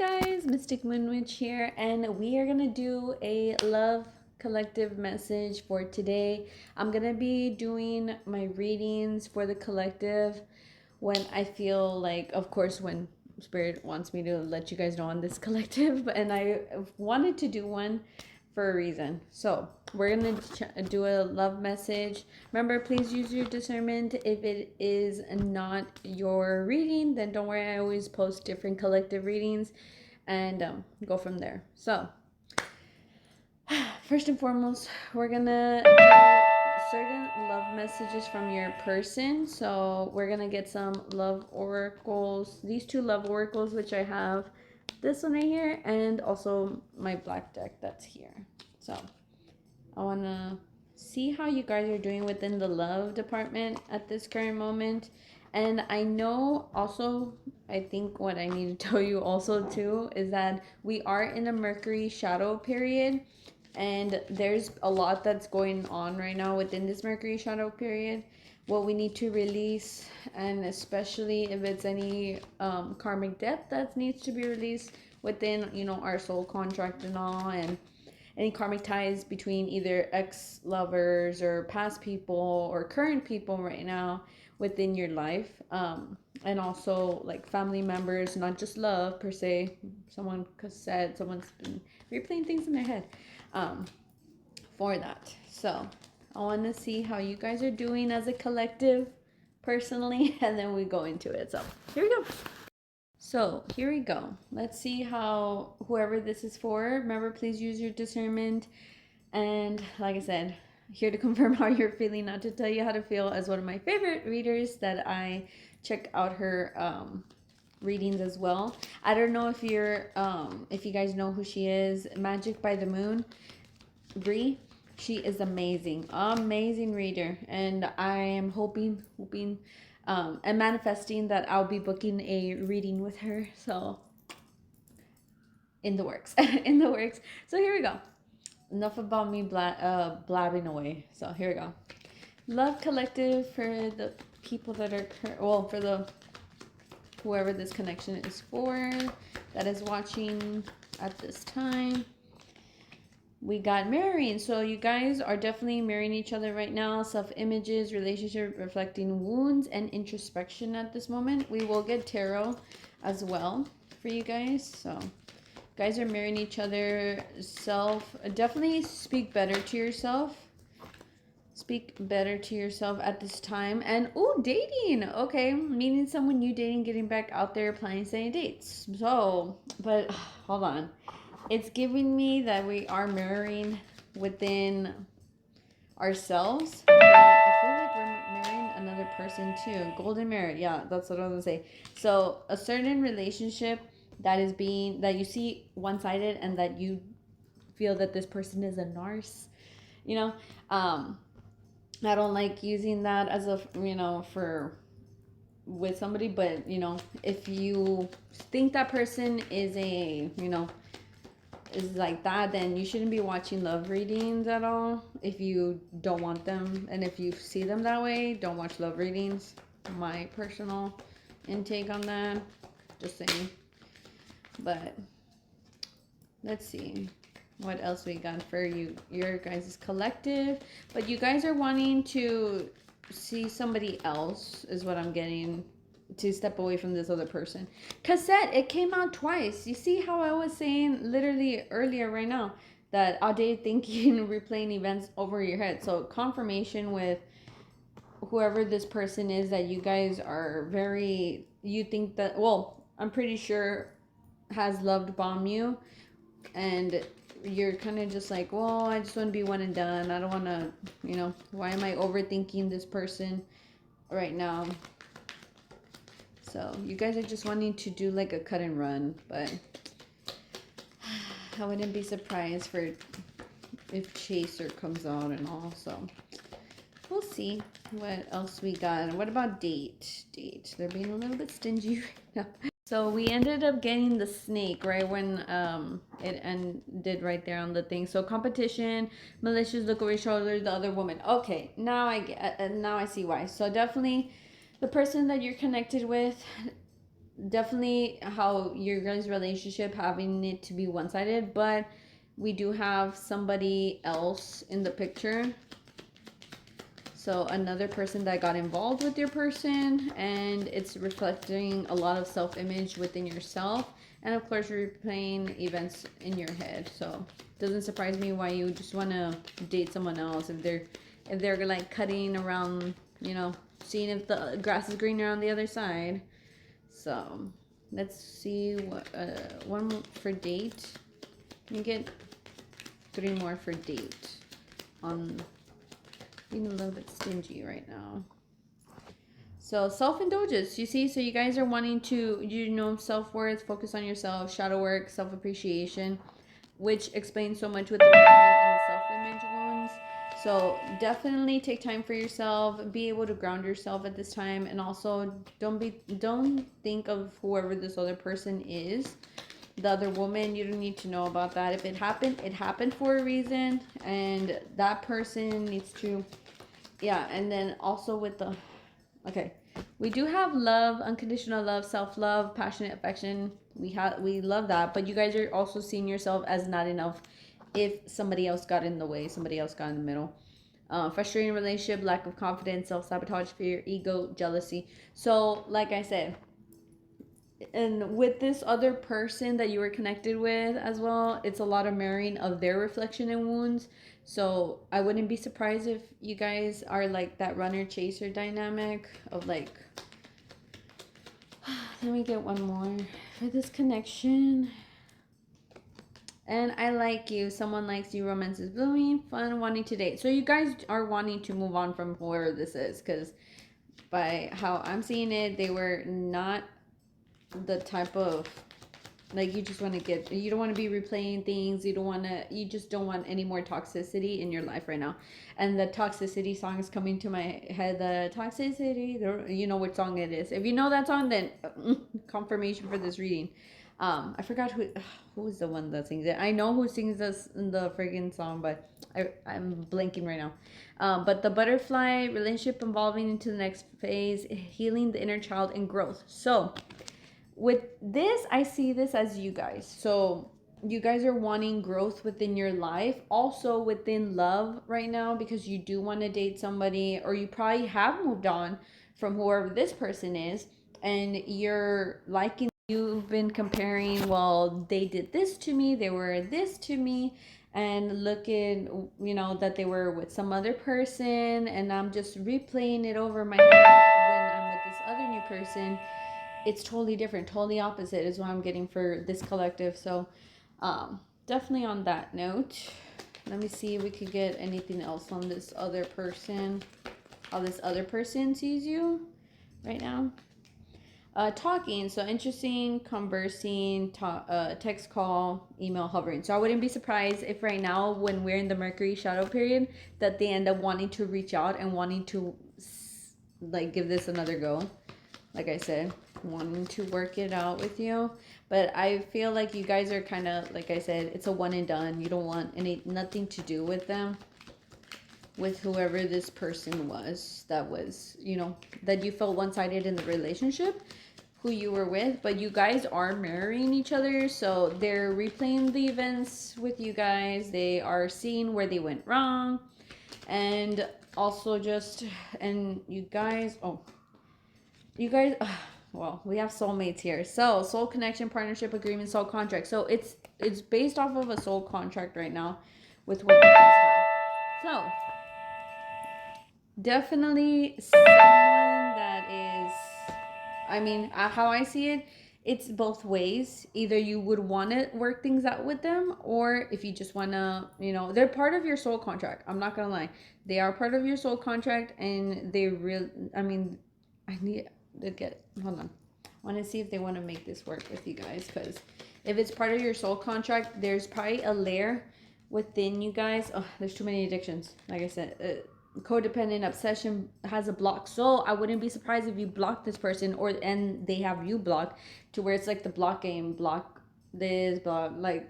guys, Mystic Moon Witch here, and we are gonna do a love collective message for today. I'm gonna be doing my readings for the collective when I feel like, of course, when Spirit wants me to let you guys know on this collective, and I wanted to do one for a reason. So we're gonna do a love message. Remember, please use your discernment. If it is not your reading, then don't worry. I always post different collective readings and go from there. So first and foremost, we're gonna do certain love messages from your person. So we're gonna get some love oracles. These two love oracles, which I have this one right here, and also my black deck that's here. So I wanna see how you guys are doing within the love department at this current moment. And I know also, I think what I need to tell you also too is that we are in a Mercury shadow period, and there's a lot that's going on right now within this Mercury shadow period. What we need to release, and especially if it's any karmic debt that needs to be released within, our soul contract and all, and any karmic ties between either ex-lovers or past people or current people right now within your life, and also like family members, not just love per se. Someone said someone's been replaying things in their head for that. So I want to see how you guys are doing as a collective personally, and then we go into it. So here we go. So here we go. Let's see how whoever this is for. Remember, please use your discernment. And like I said, here to confirm how you're feeling, not to tell you how to feel, as one of my favorite readers that I check out her readings as well. I don't know if if you guys know who she is. Magic by the Moon, Bree. She is amazing reader, and I am hoping and manifesting that I'll be booking a reading with her. So in the works. In the works. So here we go. Enough about me blabbing away. So here we go. Love collective for the people that are for the whoever this connection is for, that is watching at this time. We got marrying. So you guys are definitely marrying each other right now. Self-images, relationship reflecting wounds, and introspection at this moment. We will get tarot as well for you guys. So guys are marrying each other. Definitely speak better to yourself. Speak better to yourself at this time. And dating. Okay, meeting someone new, dating, getting back out there, planning, setting dates. So, but hold on. It's giving me that we are marrying within ourselves, but I feel like we're marrying another person too. Golden marriage, yeah, that's what I was gonna say. So a certain relationship that you see one-sided, and that you feel that this person is a narc. I don't like using that as a for with somebody, but if you think that person is is like that, then you shouldn't be watching love readings at all. If you don't want them, and if you see them that way, don't watch love readings. My personal intake on that, just saying. But let's see what else we got for your guys' collective. But you guys are wanting to see somebody else, is what I'm getting, to step away from this other person. Cassette, it came out twice. You see how I was saying literally earlier right now that outdated thinking, replaying events over your head. So confirmation with whoever this person is, that you guys are you think that, I'm pretty sure has loved bomb you, and you're kind of just like, I just want to be one and done. I don't want to, why am I overthinking this person right now? So you guys are just wanting to do like a cut and run, but I wouldn't be surprised if Chaser comes out and all. So we'll see what else we got. What about date? They're being a little bit stingy right now. So we ended up getting the snake right when it ended right there on the thing. So competition, malicious, look over your shoulder, the other woman. Okay, now I see why. So definitely the person that you're connected with, definitely how your guys' relationship having it to be one-sided, but we do have somebody else in the picture. So another person that got involved with your person, and it's reflecting a lot of self-image within yourself, and of course replaying events in your head. So doesn't surprise me why you just want to date someone else if they're like cutting around, seeing if the grass is greener on the other side. So let's see what one more for date. You get three more for date on being a little bit stingy right now. So self-indulgence, you see, so you guys are wanting to, self-worth, focus on yourself, shadow work, self-appreciation, which explains so much with the memory and the self-image wounds. So definitely take time for yourself, be able to ground yourself at this time, and also don't think of whoever this other person is. The other woman, you don't need to know about that. If it happened for a reason, and that person needs to, yeah. And then also with the, okay, we do have love, unconditional love, self-love, passionate affection. We love that, but you guys are also seeing yourself as not enough if somebody else got in the way, somebody else got in the middle. Frustrating relationship, lack of confidence, self-sabotage, fear, ego, jealousy. So like I said, and with this other person that you were connected with as well, it's a lot of mirroring of their reflection and wounds. So I wouldn't be surprised if you guys are like that runner chaser dynamic of like, let me get one more for this connection. And I like you, someone likes you, romance is blooming, fun, wanting to date. So you guys are wanting to move on from whoever this is, because by how I'm seeing it, they were not the type of, like, you don't want to be replaying things, you just don't want any more toxicity in your life right now. And the toxicity song is coming to my head, the toxicity, you know what song it is. If you know that song, then confirmation for this reading. I forgot who is the one that sings it. I know who sings this in the friggin' song, but I'm blanking right now. But the butterfly relationship evolving into the next phase, healing the inner child and growth. So with this, I see this as you guys. So you guys are wanting growth within your life, also within love right now, because you do want to date somebody, or you probably have moved on from whoever this person is, and you're liking, you've been comparing, well, they did this to me, they were this to me, and looking, that they were with some other person, and I'm just replaying it over my head when I'm with this other new person. It's totally different, totally opposite is what I'm getting for this collective. So definitely on that note, let me see if we could get anything else on this other person, how this other person sees you right now. Talking, so interesting, conversing, text, call, email, hovering. So I wouldn't be surprised if right now, when we're in the Mercury shadow period, that they end up wanting to reach out and wanting to like give this another go. Like I said, wanting to work it out with you. But I feel like you guys are kind of, like I said, it's a one and done. You don't want nothing to do with them, with whoever this person was that was, that you felt one-sided in the relationship, who you were with. But you guys are marrying each other, so they're replaying the events with you guys. They are seeing where they went wrong, and also and you guys, well, we have soulmates here. So soul connection, partnership, agreement, soul contract. So it's based off of a soul contract right now with what you guys have. So definitely someone that is, how I see it, it's both ways. Either you would want to work things out with them, or if you just want to, they're part of your soul contract. I'm not going to lie. They are part of your soul contract, and they really, I need to get, hold on. I want to see if they want to make this work with you guys, because if it's part of your soul contract, there's probably a layer within you guys. Oh, there's too many addictions. Like I said, codependent obsession has a block. So I wouldn't be surprised if you block this person, and they have you blocked, to where it's like the block game, block this, block, like.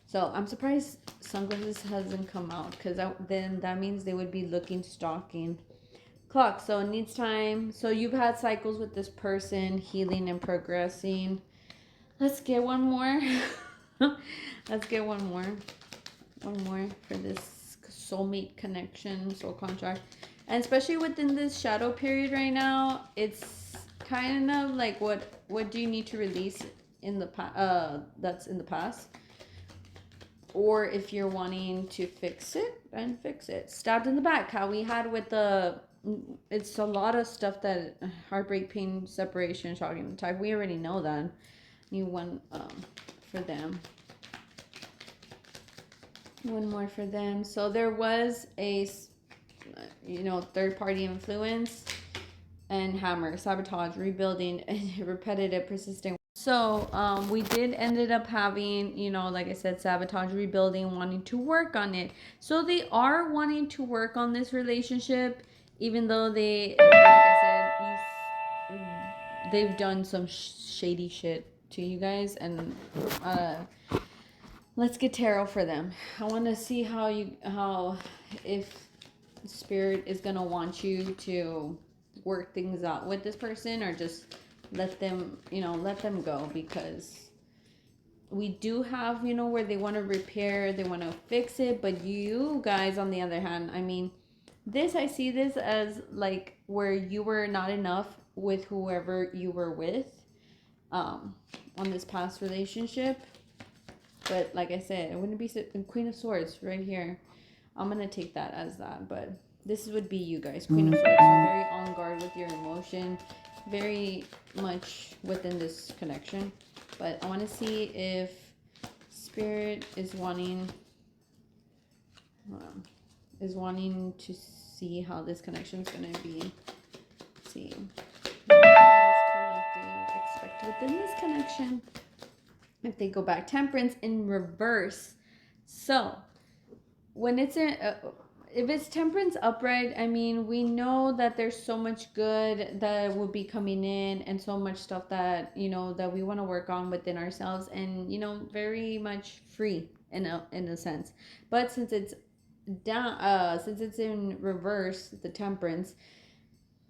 So I'm surprised sunglasses hasn't come out, because then that means they would be looking, stalking. Clock, so it needs time. So you've had cycles with this person, healing and progressing. Let's get one more. Let's get one more. One more for this soulmate connection, soul contract. And especially within this shadow period right now, it's kind of like what do you need to release in the that's in the past, or if you're wanting to fix it, then fix it. Stabbed in the back, how we had with the, it's a lot of stuff that heartbreak, pain, separation, shocking type. We already know that. You want for them. One more for them. So there was a, third party influence and hammer, sabotage, rebuilding, and repetitive, persistent. So we did ended up having, like I said, sabotage, rebuilding, wanting to work on it. So they are wanting to work on this relationship, even though they, like I said, they've done some shady shit to you guys. And let's get tarot for them. I want to see how if spirit is gonna want you to work things out with this person, or just let them go, because we do have, where they want to repair, they want to fix it. But you guys, on the other hand, I mean, I see this as like where you were not enough with whoever you were with on this past relationship. But like I said, it wouldn't be Queen of Swords right here. I'm gonna take that as that. But this would be you guys, Queen of Swords. So very on guard with your emotion, very much within this connection. But I want to see if Spirit is wanting to see how this connection is gonna be. Let's see. What does collective expect within this connection? If they go back, Temperance in reverse. So when it's if it's Temperance upright, I mean, we know that there's so much good that will be coming in, and so much stuff that that we want to work on within ourselves, and very much free in a sense. But since it's down, since it's in reverse, the Temperance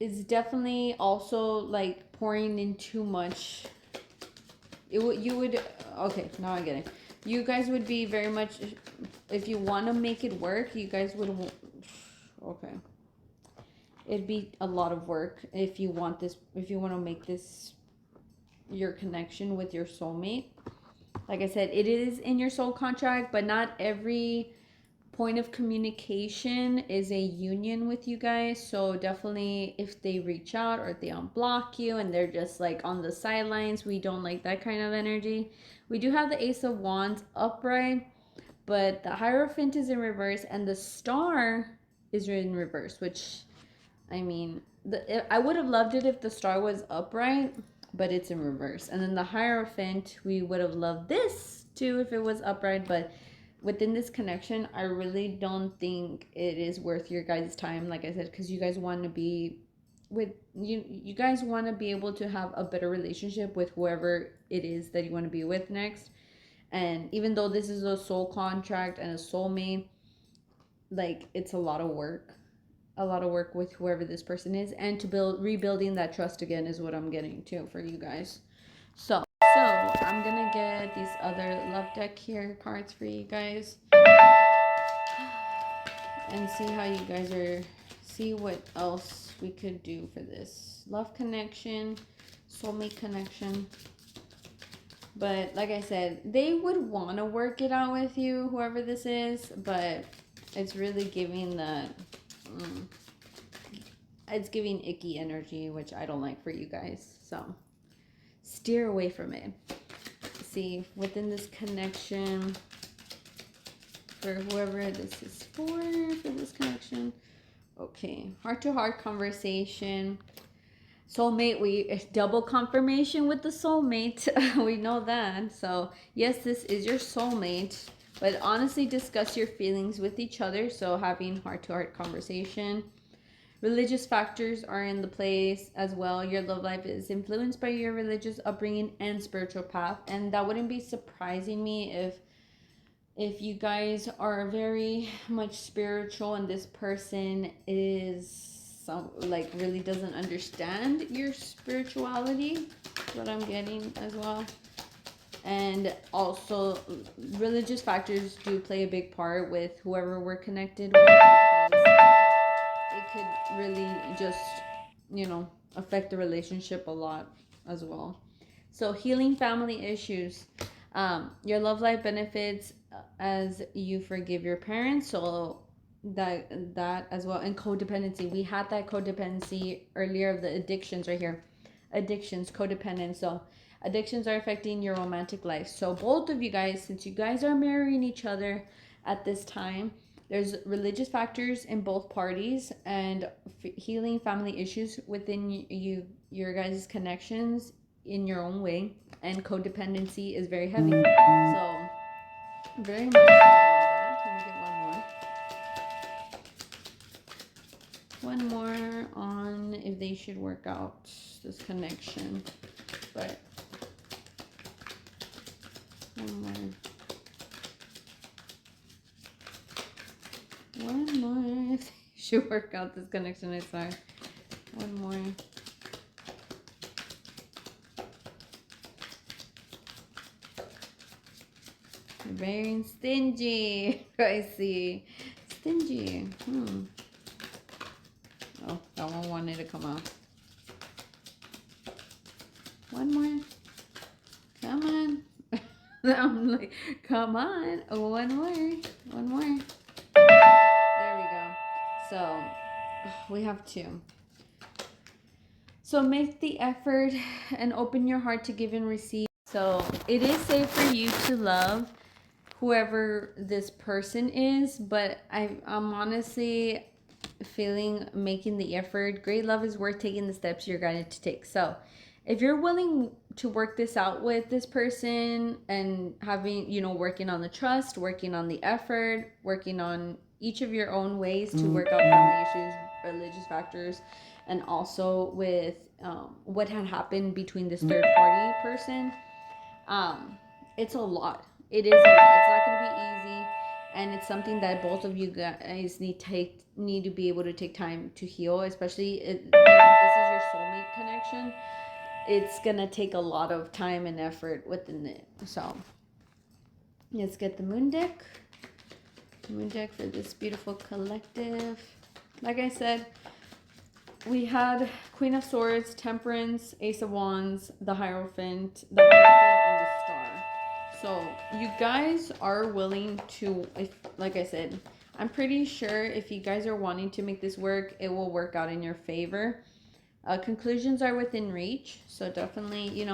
is definitely also like pouring in too much. You would, okay, now I get it. You guys would be very much, if you want to make it work, you guys would, okay. It'd be a lot of work if you want to make this your connection with your soulmate. Like I said, it is in your soul contract, but not every point of communication is a union with you guys. So definitely, if they reach out or if they unblock you and they're just like on the sidelines, we don't like that kind of energy. We do have the Ace of Wands upright, but the Hierophant is in reverse and the Star is in reverse, which, I mean, I would have loved it if the Star was upright, but it's in reverse. And then the Hierophant, we would have loved this too if it was upright, but within this connection, I really don't think it is worth your guys' time, like I said, because you guys want to be with you guys want to be able to have a better relationship with whoever it is that you want to be with next. And even though this is a soul contract and a soulmate, like, it's a lot of work. A lot of work with whoever this person is, and to rebuilding that trust again is what I'm getting to for you guys. So I'm gonna get these other love deck here cards for you guys, and see how you guys are, see what else we could do for this love connection, soulmate connection. But like I said, they would want to work it out with you, whoever this is, but it's really giving that it's giving icky energy, which I don't like for you guys. So steer away from it. See, within this connection, for whoever this is for this connection. Okay, heart-to-heart conversation. Soulmate, we double confirmation with the soulmate. We know that. So yes, this is your soulmate, but honestly discuss your feelings with each other. So having heart-to-heart conversation. Religious factors are in the place as well. Your love life is influenced by your religious upbringing and spiritual path, and that wouldn't be surprising me if you guys are very much spiritual and this person is some like really doesn't understand your spirituality. That's what I'm getting as well. And also religious factors do play a big part with whoever we're connected with, because it could really just, affect the relationship a lot as well. So healing family issues. Your love life benefits as you forgive your parents. So that as well. And codependency. We had that codependency earlier of the addictions right here. Addictions, codependence. So addictions are affecting your romantic life. So both of you guys, since you guys are marrying each other at this time, there's religious factors in both parties, and healing family issues within your guys' connections in your own way. And codependency is very heavy. So very much so that. Let me get one more on if they should work out this connection. But one more. One more. Should work out this connection, I swear. One more. Very stingy. I see. Stingy. Oh, that one wanted to come out. One more. Come on. I'm like, come on. One more. One more. There we go. So we have two. So make the effort and open your heart to give and receive. So it is safe for you to love whoever this person is, but I'm honestly feeling making the effort. Great love is worth taking the steps you're going to take. So if you're willing to work this out with this person and having, working on the trust, working on the effort, working on each of your own ways to work out family issues, religious factors, and also with what had happened between this third party person, it's a lot. It is a lot. It's not going to be easy, and it's something that both of you guys need to be able to take time to heal, especially if this is your soulmate connection. It's gonna take a lot of time and effort within it. So let's get the moon deck. Moon deck for this beautiful collective. Like I said, we had Queen of Swords, Temperance, Ace of Wands, the Hierophant, and the Star. So you guys are willing to, like I said, I'm pretty sure if you guys are wanting to make this work, it will work out in your favor. Conclusions are within reach. So definitely,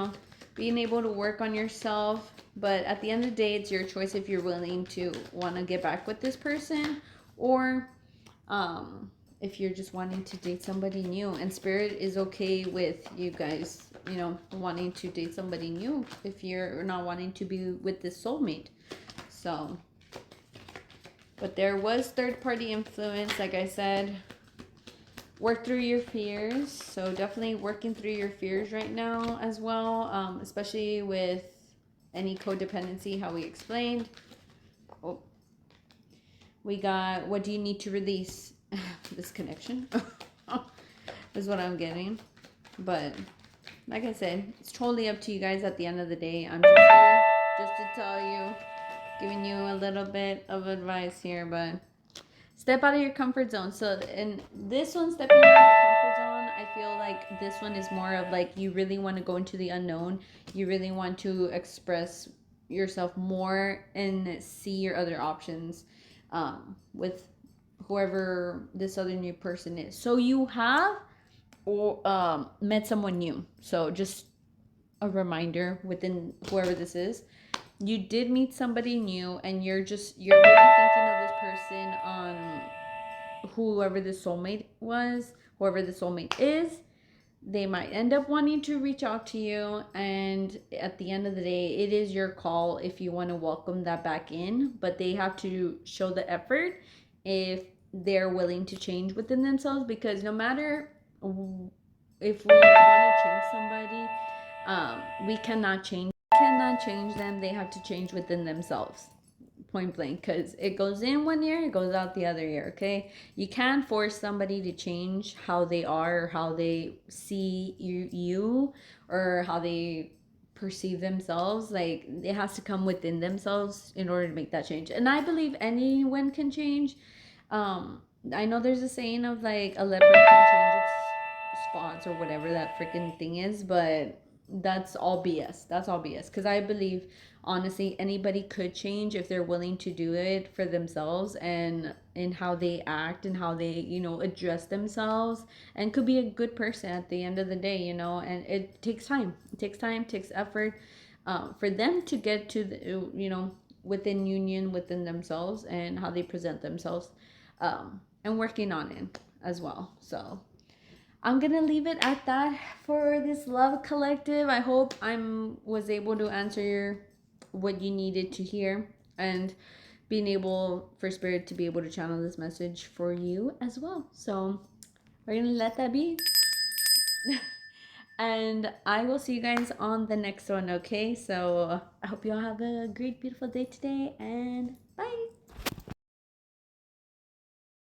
being able to work on yourself. But at the end of the day, it's your choice if you're willing to want to get back with this person, or if you're just wanting to date somebody new. And Spirit is okay with you guys, wanting to date somebody new if you're not wanting to be with this soulmate. So, but there was third party influence, like I said. Work through your fears. So definitely working through your fears right now as well, especially with any codependency, how we explained. Oh, we got, what do you need to release? This connection is what I'm getting. But like I said, it's totally up to you guys at the end of the day. I'm just here just to tell you, giving you a little bit of advice here, but step out of your comfort zone. So in this one, stepping out of your comfort zone, I feel like this one is more of like you really want to go into the unknown. You really want to express yourself more and see your other options with whoever this other new person is. So you have met someone new. So just a reminder within whoever this is. You did meet somebody new, and you're really thinking of this person on whoever the soulmate was, whoever the soulmate is. They might end up wanting to reach out to you, and at the end of the day, it is your call if you want to welcome that back in, but they have to show the effort if they're willing to change within themselves, because no matter if we want to change somebody, we cannot change them. They have to change within themselves. point blank, because it goes in one ear, it goes out the other ear. Okay, you can't force somebody to change how they are or how they see you or how they perceive themselves. Like, it has to come within themselves in order to make that change, and I believe anyone can change. I know there's a saying of like a leopard can change its spots or whatever that freaking thing is, but that's all BS. That's all BS. Because I believe, honestly, anybody could change if they're willing to do it for themselves and in how they act and how they, address themselves, and could be a good person at the end of the day, and it takes time. It takes time, takes effort for them to get to the, within union within themselves and how they present themselves, and working on it as well. So I'm gonna leave it at that for this love collective. I hope I'm was able to answer what you needed to hear, and being able for spirit to be able to channel this message for you as well. So we're gonna let that be. And I will see you guys on the next one. Okay, so I hope you all have a great beautiful day today, and